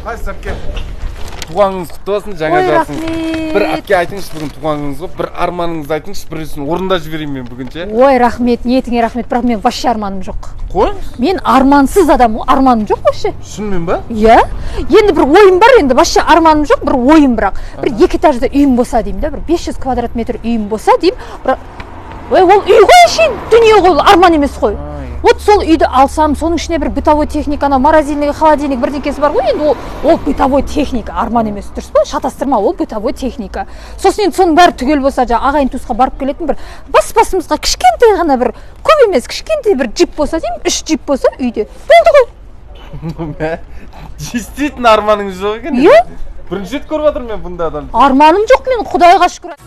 қайсы әпке? Туғаныңыз құтты болсын, жаңа жасыңыз. Бір әпке айтыңызшы, бүгін туғаныңыз ғой, бір арманыңызды айтыңызшы, бірісін орындап жіберейін мен бүгін ше. Ой, рахмет, ниетіңе рахмет, бірақ мен вообще арманым жоқ. Қойыңыз? Мен армансыз адам, арманым жоқ вообще. Шынымен ба? Иә. Енді бір ойым бар, енді вообще арманым жоқ, бір ойым бірақ. Бір 2 этажды үйім болса деймін да, бір 500 квадрат метр үйім болса деймін. Ой, ол үй ғой әшейін, дүние ғой, арман емес қой. Вот сол үйді алсам, соның ішіне бір бытовой техника, морозильник, холодильник бірдеңкесі бар ғой, енді ол бытовой техника, арман емес, дұрыс па? Шатастырма, ол бытовой техника. Сосын енді соның бәрі түгел болса, ағайын туысқа барып келетін бір бас-басымызға кішкентай ғана бір, көп емес, кішкентай бір джип болса деймін, 3 джип болса үйде. Болды ғой. Действительно арманыңыз жоқ екен. Иә? Бірінші рет көріп жатырмын мен бұндай адамды. Арманым жоқ мен, Құдайға шүкір.